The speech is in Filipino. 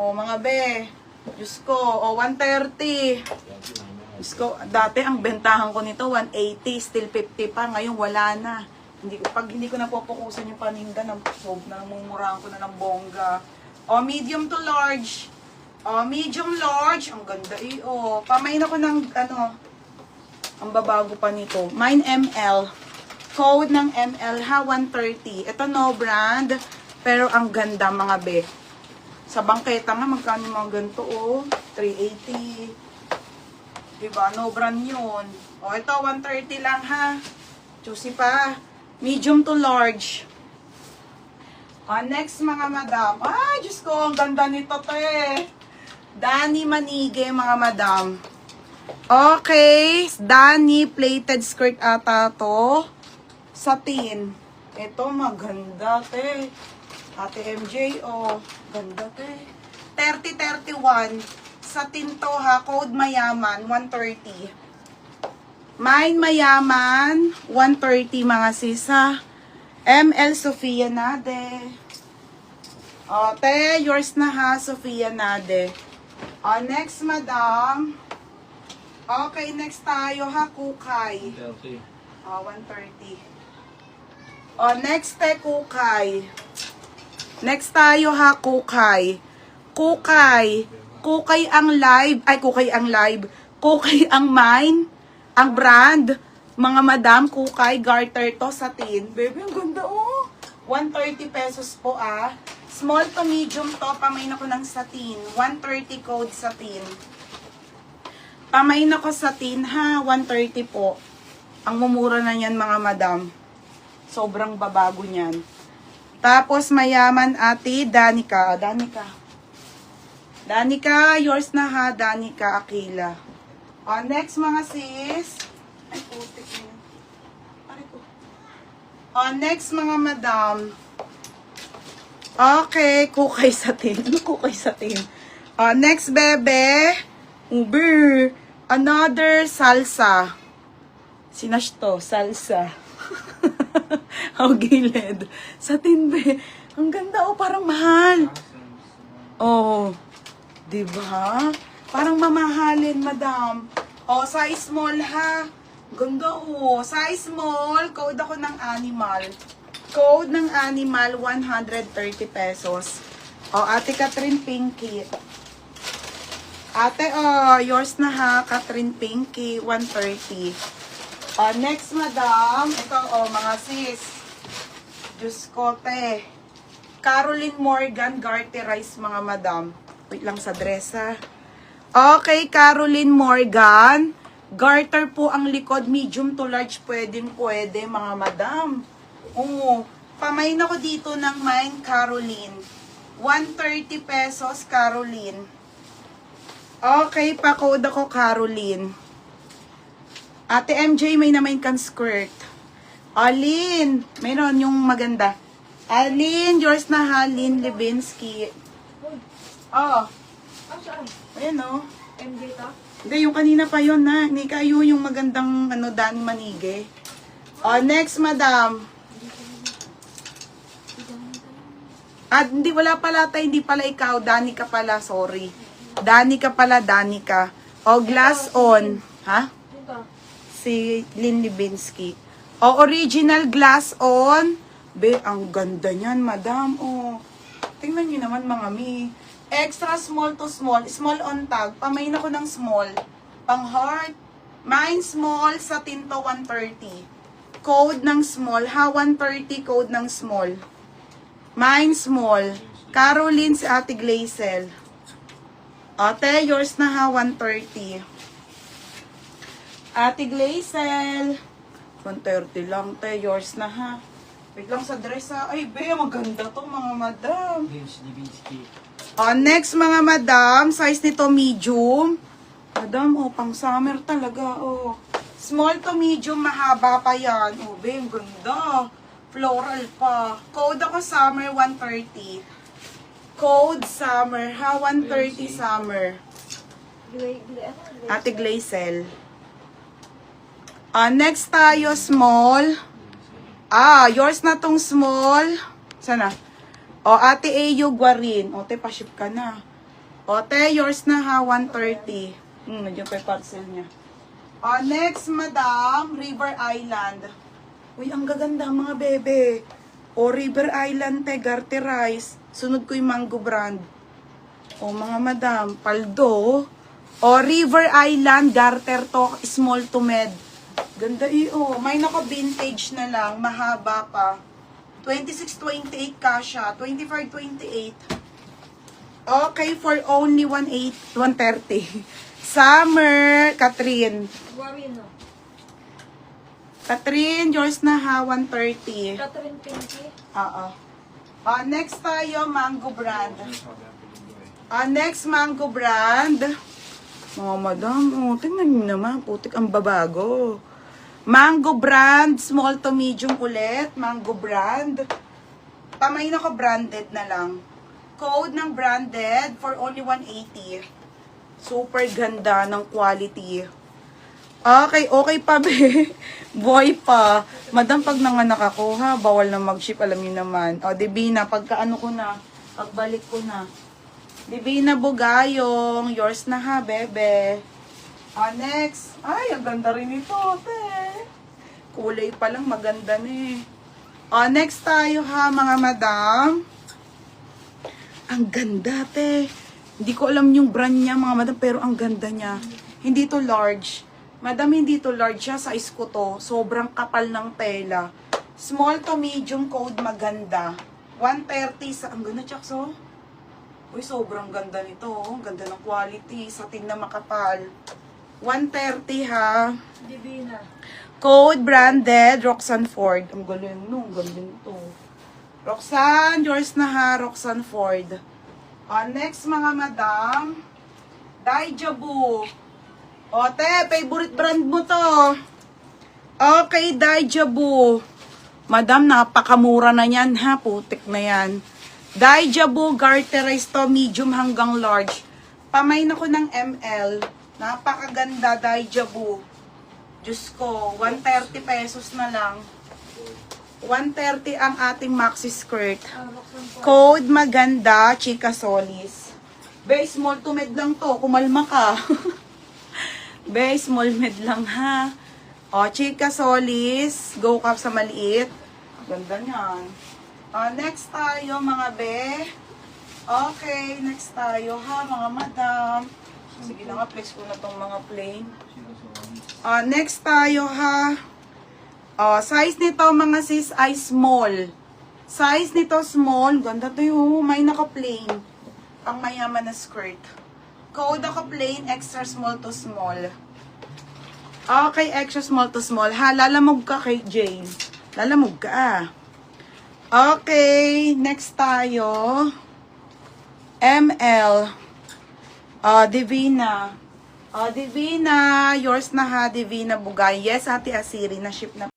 O, mga be. Diyos ko. O, 130. Diyos ko, dati ang bentahan ko nito, 180. Still 50 pa. Ngayon, wala na. Pag hindi ko napopokusan yung paninda, namumurahan ko na ng bongga. O, medium to large. O, medium large. Ang ganda eh. O, pamain ako ng, ang babago pa nito. Mine ML. Code ng ML ha, 130. Ito no brand. Pero ang ganda mga be. Sa bangketa nga, magkano mga ganito oh. 380. Diba? No brand yun. O, ito 130 lang ha. Juicy pa. Medium to large. O, next mga madam. Ay, Diyos ko, ang ganda nito te. Dani Manige mga madam. Okay, Dani plated skirt ata to. Satin. Ito maganda te. Ate MJ, oh, ganda te. 30-31. Satin to ha, code mayaman, 130. Mine mayaman, 130 mga sisa. ML Sofia Nade. O, te, yours na ha, Sofia Nade. O, next madam. Okay, next tayo ha, Kukay. O, 130. O, next te, Kukay. Next tayo ha, Kukay. Kukay. Kukay ang live. Ay, Kukay ang live. Kukay ang mine. Ang brand. Mga madam, Kukay. Garter to, satin. Baby, ang ganda oh. 130 pesos po ah. Small to medium to. Pamain ako ng satin. 130 code satin. Pamain ako satin ha. 130 po. Ang mumura na yan mga madam. Sobrang babago niyan. Tapos mayaman ate Danica. Danica, yours na ha. Danica Aquila. O, next mga sis. Ay, putik na yun. Pare ko. O, next mga madam. Okay, Kukay satin. Ano Kukay satin? O, next bebe. Uber. Another salsa. Sinash to? Salsa. How gilid. Satin be. Ang ganda oh, parang mahal. Oh. Diba? Parang mamahalin, madam. Oh, size small ha. Ganda oh. Size small. Code ako ng animal. Code ng animal, 130 pesos. Oh, Ate Catherine Pinky. Ate, oh, yours na ha. Catherine Pinky, 130. Next, madam. Ito, oh, mga sis. Diyos ko, te. Caroline Morgan, garterize, mga madam. Wait lang sa dress, ha. Okay, Caroline Morgan. Garter po ang likod. Medium to large, pwedeng pwede, mga madam. Oo. Pamain ako dito ng mine, Caroline. 130 pesos, Caroline. Okay, pa-code ako, Caroline. Ate MJ, may naman kang skirt. Alin, mayroon yung maganda. Alin, yours na ha, Lynn Levinsky. Oh. Ayan o. MJ to? Hindi, yung kanina pa yun na. Hindi kayo yung magandang Dani Manige. Oh, next, madam. Hindi, wala pala tayo. Hindi pala ikaw. Dani ka pala, sorry. Dani ka pala, Dani ka. Oh, glass on. Ha? Si Lynn Levinsky. O, original glass on. Be, ang ganda niyan, madam. O, tingnan niyo naman, mga mi. Extra small to small. Small on tag. Pamain ako ng small. Pang heart. Mine small sa tinto 130. Code ng small. Ha, 130 code ng small. Mine small. Caroline si Ate Glazel. Ate, yours na ha, 130. Ate Glazel. 130 lang, te. Yours na, ha. Wait lang sa dress, ha. Ay, be, maganda to, mga madam. Next, mga madam. Size nito, medium. Madam, oh, pang summer talaga, oh. Small to medium, mahaba pa yan. Oh, be, ang ganda. Floral pa. Code ako, summer, 130. Code, summer, ha. 130 summer. Ate Glazel. Next tayo, small. Yours na tong small. Sana? O, Ate Ayo Guarin. O, te, pa-ship ka na. Ote, yours na ha, 130. Nandiyan pa yung parcel niya. Next, madam, River Island. Uy, ang gaganda mga bebe. River Island, te, garterize. Sunod ko yung mango brand. Mga madam, paldo. River Island, garter to, small to med. Ganda may naka-vintage na lang, mahaba pa. 26-28 kasha, 25-28. Okay, for only 130. Summer, Catherine. Catherine, yours na ha, 130. Catherine Pinky. Oo. Next tayo, mango brand. Next, mango brand. Mga madam, tingnan nyo naman, putik ang babago. Mango brand, small to medium ulit. Mango brand. Pamay na ko branded na lang. Code ng branded for only 180. Super ganda ng quality. Okay pa be. Boy pa. Madam, pag nanganak ako ha, bawal na mag-ship, alam niyo naman. Divina, pagkaano ko na, pagbalik ko na. Divina Bugayong, yours na ha, bebe. Next. Ay, ang ganda rin ito, te. Kulay pa lang, maganda na eh. Next tayo ha, mga madam. Ang ganda, te. Hindi ko alam yung brand niya, mga madam, pero ang ganda niya. Hindi to large. Madam, hindi to large siya. Size ko to. Sobrang kapal ng tela. Small to medium, code maganda. 130 sa... Ang ganda, Chakso. Uy, sobrang ganda nito. Ang ganda ng quality. Satin na makapal. 130 ha. Divina. Code branded, Roxanne Ford. Ang galing no. Ang galing to. Roxanne, yours na ha, Roxanne Ford. Next mga madam, Daijabu. Te, favorite brand mo to. Okay, Daijabu. Madam, napakamura na yan ha, putik na yan. Daijabu, garterized to, medium hanggang large. Pamay na ko ng ML. Napakaganda, Daijabu. Diyos ko, 130 pesos na lang. 130 ang ating maxi skirt. Code maganda, Chika Solis. Base small to med lang to, kumalma ka. Base small med lang ha. Chika Solis, go ka sa maliit. Ganda niyan. Next tayo mga be. Okay, next tayo ha mga madam. Sige na nga, place ko na tong mga plain. Next tayo ha. Size nito mga sis ay small. Size nito small. Ganda to yung may naka-plain. Pang mayaman na skirt. Code naka-plain, extra small to small. Okay, extra small to small. Ha, lalamog ka kay Jane. Lalamog ka Okay, next tayo. ML. Divina. Divina, yours na ha, Divina Bugay. Yes, Ate Asiri, na-ship na.